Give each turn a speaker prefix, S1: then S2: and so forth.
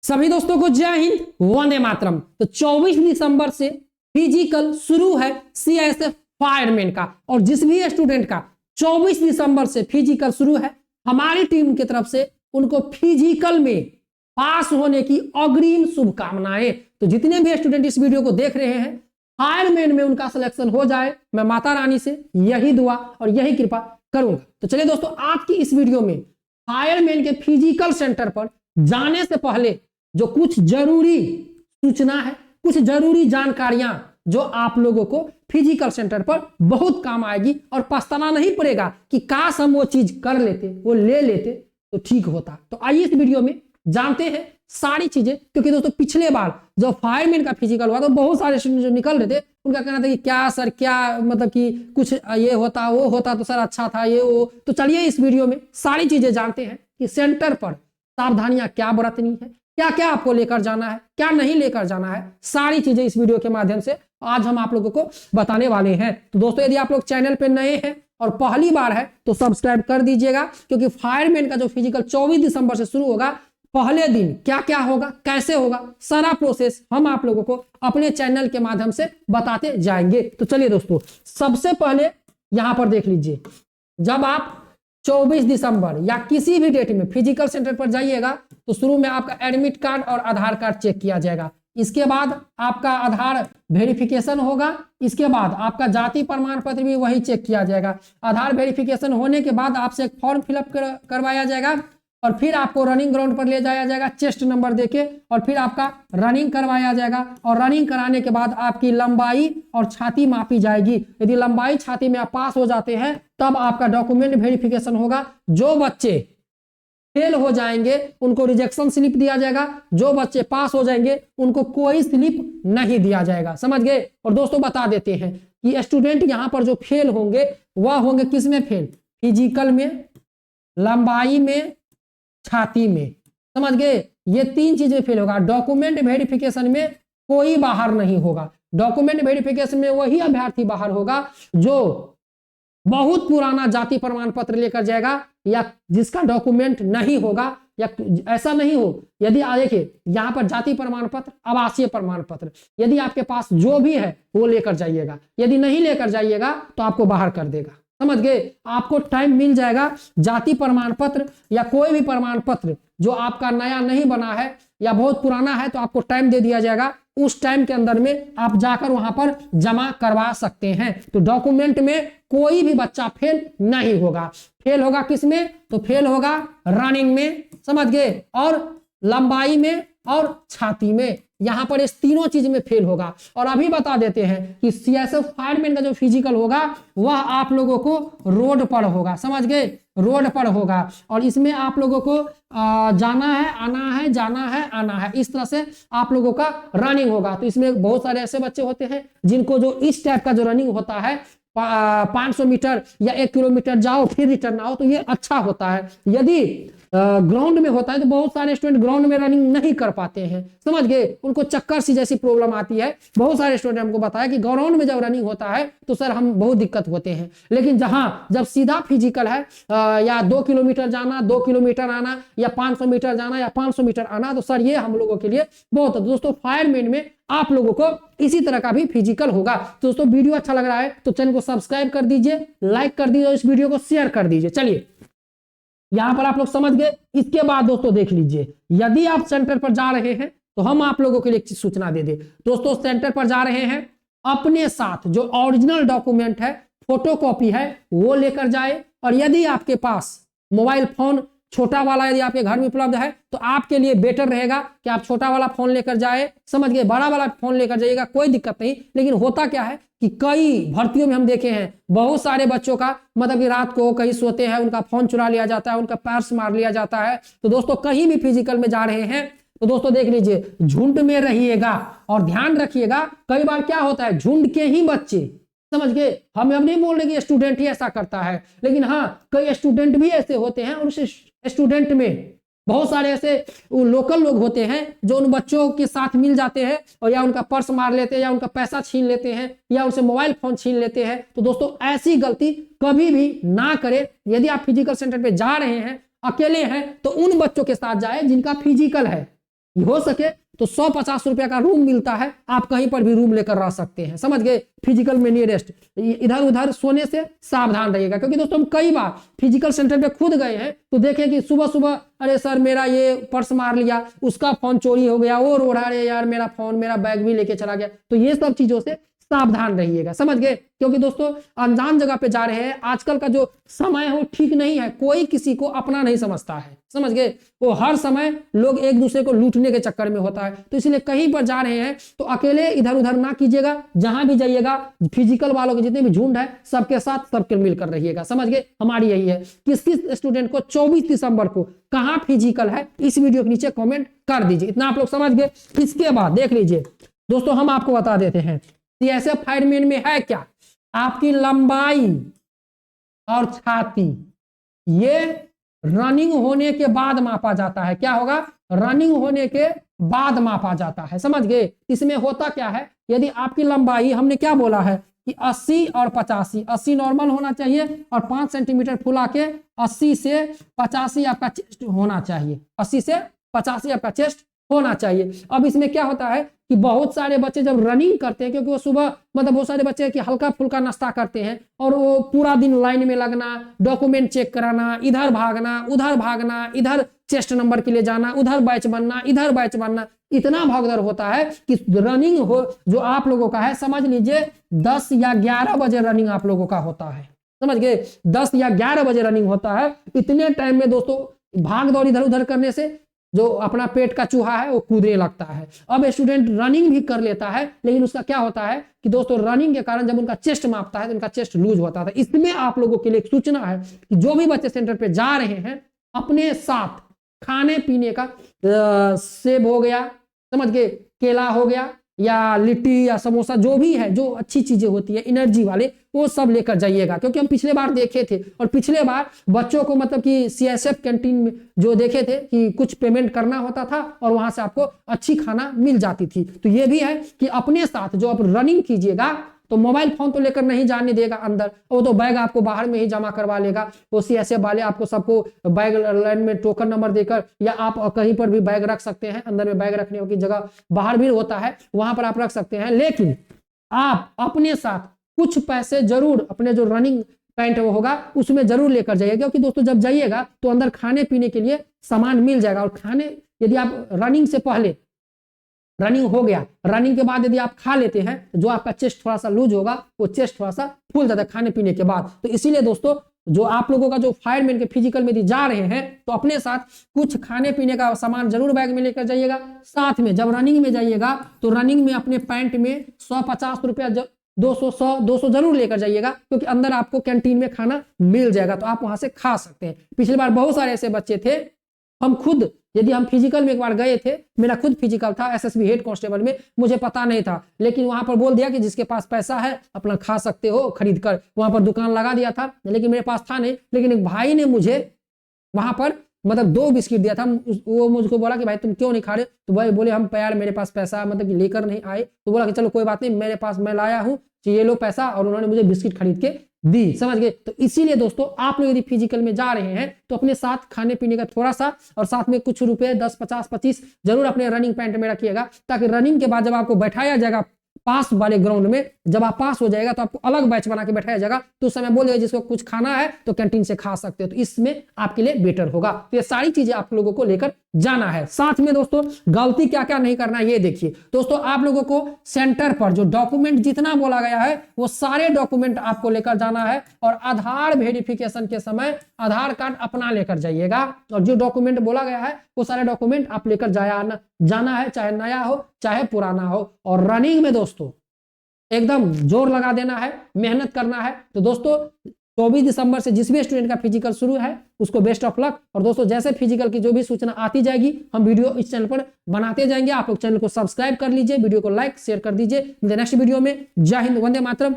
S1: सभी दोस्तों को जय हिंद, वंदे मातरम। तो 24 दिसंबर से फिजिकल शुरू है सीआईएसएफ फायरमैन का, और जिस भी स्टूडेंट का 24 दिसंबर से फिजिकल शुरू है, हमारी टीम की तरफ से उनको फिजिकल में पास होने की अग्रिम शुभकामनाएं। तो जितने भी स्टूडेंट इस वीडियो को देख रहे हैं, फायरमैन में उनका सिलेक्शन हो जाए, मैं माता रानी से यही दुआ और यही कृपा करूंगा। तो चलिए दोस्तों, आज की इस वीडियो में फायरमैन के फिजिकल सेंटर पर जाने से पहले जो कुछ जरूरी सूचना है, कुछ जरूरी जानकारियां जो आप लोगों को फिजिकल सेंटर पर बहुत काम आएगी, और पछताना नहीं पड़ेगा कि काश हम वो चीज कर लेते, वो ले लेते तो ठीक होता। तो आइए इस वीडियो में जानते हैं सारी चीजें, क्योंकि दोस्तों पिछले बार जब फायरमैन का फिजिकल हुआ तो बहुत सारे स्टूडेंट जो निकल रहे थे, उनका कहना था कि क्या सर, क्या मतलब कि कुछ ये होता वो होता तो सर अच्छा था ये वो। तो चलिए इस वीडियो में सारी चीजें जानते हैं कि सेंटर पर सावधानियां क्या बरतनी है, क्या क्या आपको लेकर जाना है, क्या नहीं लेकर जाना है, सारी चीजें इस वीडियो के माध्यम से आज हम आप लोगों को बताने वाले हैं। तो दोस्तों, यदि आप लोग चैनल पे नए हैं और पहली बार है तो सब्सक्राइब कर दीजिएगा, क्योंकि फायरमैन का जो फिजिकल 24 दिसंबर से शुरू होगा, पहले दिन क्या क्या होगा, कैसे होगा, सारा प्रोसेस हम आप लोगों को अपने चैनल के माध्यम से बताते जाएंगे। तो चलिए दोस्तों, सबसे पहले यहां पर देख लीजिए, जब आप 24 दिसंबर या किसी भी डेट में फिजिकल सेंटर पर जाइएगा तो शुरू में आपका एडमिट कार्ड और आधार कार्ड चेक किया जाएगा। इसके बाद आपका आधार वेरिफिकेशन होगा। इसके बाद आपका जाति प्रमाण पत्र भी वही चेक किया जाएगा। आधार वेरिफिकेशन होने के बाद आपसे एक फॉर्म फिलअप करवाया जाएगा, और फिर आपको रनिंग ग्राउंड पर ले जाया जाएगा चेस्ट नंबर देके, और फिर आपका रनिंग करवाया जाएगा। और रनिंग कराने के बाद आपकी लंबाई और छाती मापी जाएगी। यदि लंबाई छाती में आप पास हो जाते हैं तब आपका डॉक्यूमेंट वेरिफिकेशन होगा। जो बच्चे फेल हो जाएंगे उनको रिजेक्शन स्लिप दिया जाएगा, जो बच्चे पास हो जाएंगे उनको कोई स्लिप नहीं दिया जाएगा। समझ गए। और दोस्तों बता देते हैं कि स्टूडेंट यहाँ पर जो फेल होंगे वह होंगे किस में फेल, फिजिकल में, लंबाई में, छाती में। समझ गए, ये तीन चीजें फेल होगा। डॉक्यूमेंट वेरिफिकेशन में कोई बाहर नहीं होगा। डॉक्यूमेंट वेरिफिकेशन में वही अभ्यर्थी बाहर होगा जो बहुत पुराना जाति प्रमाण पत्र लेकर जाएगा, या जिसका डॉक्यूमेंट नहीं होगा, या ऐसा नहीं हो। यदि देखिए यहाँ पर जाति प्रमाण पत्र, आवासीय प्रमाण पत्र, यदि आपके पास जो भी है वो लेकर जाइएगा। यदि नहीं लेकर जाइएगा तो आपको बाहर कर देगा। समझ गए। आपको टाइम मिल जाएगा, जाति प्रमाण पत्र या कोई भी प्रमाण पत्र जो आपका नया नहीं बना है या बहुत पुराना है, तो आपको टाइम दे दिया जाएगा। उस टाइम के अंदर में आप जाकर वहां पर जमा करवा सकते हैं। तो डॉक्यूमेंट में कोई भी बच्चा फेल नहीं होगा। फेल होगा किस में, तो फेल होगा रनिंग में, समझ गए, और लंबाई में और छाती में। यहां पर इस तीनों चीज में फेल होगा। और अभी बता देते हैं कि सीआईएसएफ फायरमैन का जो फिजिकल होगा वह आप लोगों को रोड पर होगा। समझ गए, रोड पर होगा। और इसमें आप लोगों को जाना है, आना है, जाना है, आना है, इस तरह से आप लोगों का रनिंग होगा। तो इसमें बहुत सारे ऐसे बच्चे होते हैं जिनको जो इस टाइप का जो रनिंग होता है, 500 मीटर या 1 किलोमीटर जाओ फिर रिटर्न आओ, तो ये अच्छा होता है। यदि ग्राउंड में होता है तो बहुत सारे स्टूडेंट ग्राउंड में रनिंग नहीं कर पाते हैं। समझ गए, उनको चक्कर सी जैसी प्रॉब्लम आती है। बहुत सारे स्टूडेंट हमको बताया कि ग्राउंड में जब रनिंग होता है तो सर हम बहुत दिक्कत होते हैं। लेकिन जब सीधा फिजिकल है, या 2 किलोमीटर जाना, 2 किलोमीटर आना, या 500 मीटर जाना या 500 मीटर आना, तो सर ये हम लोगों के लिए बहुत है। दोस्तों फायरमैन में आप लोगों को इसी तरह का भी फिजिकल होगा। तो दोस्तों वीडियो अच्छा लग रहा है तो चैनल को सब्सक्राइब कर दीजिए, लाइक कर दीजिए और इस वीडियो को शेयर कर दीजिए। चलिए, यहां पर आप लोग समझ गए। इसके बाद दोस्तों देख लीजिए, यदि आप सेंटर पर जा रहे हैं तो हम आप लोगों के लिए एक चीज सूचना दे दे। दोस्तों सेंटर पर जा रहे हैं, अपने साथ जो ओरिजिनल डॉक्यूमेंट है, फोटोकॉपी है, वो लेकर जाए। और यदि आपके पास मोबाइल फोन छोटा वाला यदि आपके घर में उपलब्ध है तो आपके लिए बेटर रहेगा कि आप छोटा वाला फोन लेकर जाए। समझ गए, बड़ा वाला फोन लेकर जाइएगा, कोई दिक्कत नहीं। लेकिन होता क्या है कि कई भर्तियों में हम देखे हैं, बहुत सारे बच्चों का मतलब कि रात को कहीं सोते हैं, उनका फोन चुरा लिया जाता है, उनका पर्स मार लिया जाता है। तो दोस्तों कहीं भी फिजिकल में जा रहे हैं तो दोस्तों देख लीजिए, झुंड में रहिएगा और ध्यान रखिएगा। कई बार क्या होता है, झुंड के ही बच्चे, समझ गए, हम अब नहीं बोल रहे कि स्टूडेंट ही ऐसा करता है, लेकिन हाँ कई स्टूडेंट भी ऐसे होते हैं, और उस स्टूडेंट में बहुत सारे ऐसे लोकल लोग होते हैं जो उन बच्चों के साथ मिल जाते हैं, और या उनका पर्स मार लेते हैं, या उनका पैसा छीन लेते हैं, या उनसे मोबाइल फोन छीन लेते हैं। तो दोस्तों ऐसी गलती कभी भी ना करें। यदि आप फिजिकल सेंटर पे जा रहे हैं, अकेले हैं, तो उन बच्चों के साथ जाए जिनका फिजिकल है। हो सके तो 150 रुपया का रूम मिलता है, आप कहीं पर भी रूम लेकर रह सकते हैं, समझ गए। फिजिकल में नियरेस्ट, इधर उधर सोने से सावधान रहिएगा, क्योंकि दोस्तों हम कई बार फिजिकल सेंटर पे खुद गए हैं तो देखें कि सुबह सुबह अरे सर मेरा ये पर्स मार लिया, उसका फोन चोरी हो गया, वो रो रहा है यार मेरा फोन मेरा बैग भी लेके चला गया। तो ये सब चीजों से सावधान रहिएगा, समझ गए। क्योंकि दोस्तों अनजान जगह पे जा रहे हैं, आजकल का जो समय है वो ठीक नहीं है, कोई किसी को अपना नहीं समझता है, समझ गए। वो हर समय लोग एक दूसरे को लूटने के चक्कर में होता है, तो इसलिए कहीं पर जा रहे हैं तो अकेले इधर उधर ना कीजिएगा, जहां भी जाइएगा फिजिकल वालों के जितने भी झुंड है सबके साथ सबके मिलकर रहिएगा, समझ गए। हमारी यही है, किस किस स्टूडेंट को 24 दिसंबर को कहाँ फिजिकल है इस वीडियो के नीचे कॉमेंट कर दीजिए, इतना आप लोग समझ गए। इसके बाद देख लीजिए दोस्तों, हम आपको बता देते हैं सीएसएफ फायरमैन में है क्या, आपकी लंबाई और छाती ये रनिंग होने के बाद मापा जाता है। क्या होगा, रनिंग होने के बाद मापा जाता है, समझ गए। इसमें होता क्या है, यदि आपकी लंबाई हमने क्या बोला है कि 80 और 85, 80 नॉर्मल होना चाहिए और 5 सेंटीमीटर फुला के 80 से 85 आपका चेस्ट होना चाहिए, 80 से 85 आपका चेस्ट होना चाहिए। अब इसमें क्या होता है कि बहुत सारे बच्चे जब रनिंग करते हैं, क्योंकि वो सुबह मतलब बहुत सारे बच्चे कि हल्का फुल्का नाश्ता करते हैं और वो पूरा दिन लाइन में लगना, डॉक्यूमेंट चेक कराना, इधर भागना उधर भागना, इधर चेस्ट नंबर के लिए जाना, उधर बैच बनना, इधर बैच बनना, इतना भगदड़ होता है कि रनिंग हो जो आप लोगों का है, समझ लीजिए 10 या 11 बजे रनिंग आप लोगों का होता है, समझ गए। 10 या 11 बजे रनिंग होता है। इतने टाइम में दोस्तों भाग दौड़ इधर उधर करने से जो अपना पेट का चूहा है वो कूदने लगता है। अब स्टूडेंट रनिंग भी कर लेता है, लेकिन उसका क्या होता है कि दोस्तों रनिंग के कारण जब उनका चेस्ट मापता है तो उनका चेस्ट लूज होता है। इसमें आप लोगों के लिए एक सूचना है कि जो भी बच्चे सेंटर पे जा रहे हैं अपने साथ खाने पीने का सेब हो गया, समझ गए, केला हो गया या लिट्टी या समोसा, जो भी है जो अच्छी चीजें होती है एनर्जी वाले, वो सब लेकर जाइएगा। क्योंकि हम पिछले बार देखे थे और पिछले बार बच्चों को मतलब कि सीएसएफ कैंटीन में जो देखे थे कि कुछ पेमेंट करना होता था और वहां से आपको अच्छी खाना मिल जाती थी। तो ये भी है कि अपने साथ जो आप रनिंग कीजिएगा तो मोबाइल फोन तो लेकर नहीं जाने देगा अंदर, वो तो बैग आपको बाहर में ही जमा करवा लेगा। वो सीएसएफ वाले आपको सबको बैग लाइन में टोकन नंबर देकर, या आप कहीं पर भी बैग रख सकते हैं, अंदर में बैग रखने की जगह बाहर भी होता है, वहां पर आप रख सकते हैं। लेकिन आप अपने साथ कुछ पैसे जरूर अपने जो रनिंग पैंट वो होगा उसमें जरूर लेकर जाइएगा, क्योंकि दोस्तों जब जाइएगा तो अंदर खाने पीने के लिए सामान मिल जाएगा। और खाने यदि आप रनिंग से पहले, रनिंग हो गया, रनिंग के बाद यदि आप खा लेते हैं तो जो आपका चेस्ट थोड़ा सा लूज होगा वो चेस्ट थोड़ा सा फूल जाता है खाने पीने के बाद। तो इसीलिए दोस्तों जो आप लोगों का जो फायरमैन के फिजिकल में यदि जा रहे हैं तो अपने साथ कुछ खाने पीने का सामान जरूर बैग में लेकर जाइएगा। साथ में जब रनिंग में जाइएगा तो रनिंग में अपने पैंट में 150 रुपया 200 जरूर लेकर जाइएगा, क्योंकि अंदर आपको कैंटीन में खाना मिल जाएगा तो आप वहां से खा सकते हैं। पिछली बार बहुत सारे ऐसे बच्चे थे, हम खुद यदि हम फिजिकल में एक बार गए थे, मेरा खुद फिजिकल था एसएसबी हेड कांस्टेबल में, मुझे पता नहीं था, लेकिन वहां पर बोल दिया कि जिसके पास पैसा है अपना खा सकते हो खरीद कर, वहां पर दुकान लगा दिया था, लेकिन मेरे पास था नहीं। लेकिन एक भाई ने मुझे वहां पर मतलब 2 बिस्किट दिया था, वो मुझको बोला कि भाई तुम क्यों नहीं खा रहे, तो भाई बोले हम यार मेरे पास पैसा मतलब कि लेकर नहीं आए, तो बोला कि चलो कोई बात नहीं मेरे पास मैं लाया हूँ, ये लो पैसा, और उन्होंने मुझे बिस्किट खरीद के दी, समझ गए। तो इसीलिए दोस्तों आप लोग यदि फिजिकल में जा रहे हैं तो अपने साथ खाने पीने का थोड़ा सा और साथ में कुछ रुपए 10, 50, 25 जरूर अपने रनिंग पैंट में रखिएगा, ताकि रनिंग के बाद जब आपको बैठाया जाएगा पास वाले ग्राउंड में, जब आप पास हो जाएगा तो आपको अलग बैच बना के बैठाया जाएगा, तो उस समय बोल देगा जिसको कुछ खाना है तो कैंटीन से खा सकते हो, तो इसमें आपके लिए बेटर होगा। तो ये सारी चीजें आप लोगों को लेकर जाना है। साथ में दोस्तों गलती क्या क्या नहीं करना है ये देखिए दोस्तों, आप लोगों को सेंटर पर जो डॉक्यूमेंट जितना बोला गया है वो सारे डॉक्यूमेंट आपको लेकर जाना है, और आधार वेरिफिकेशन के समय आधार कार्ड अपना लेकर जाइएगा, और जो डॉक्यूमेंट बोला गया है वो सारे डॉक्यूमेंट आप लेकर जाना है, चाहे नया हो चाहे पुराना हो। और रनिंग में दोस्तों एकदम जोर लगा देना है, मेहनत करना है। तो दोस्तों 24 दिसंबर से जिस भी स्टूडेंट का फिजिकल शुरू है उसको बेस्ट ऑफ लक। और दोस्तों जैसे फिजिकल की जो भी सूचना आती जाएगी हम वीडियो इस चैनल पर बनाते जाएंगे। आप लोग चैनल को सब्सक्राइब कर लीजिए, वीडियो को लाइक शेयर कर दीजिए। नेक्स्ट वीडियो में जय हिंद, वंदे मातरम।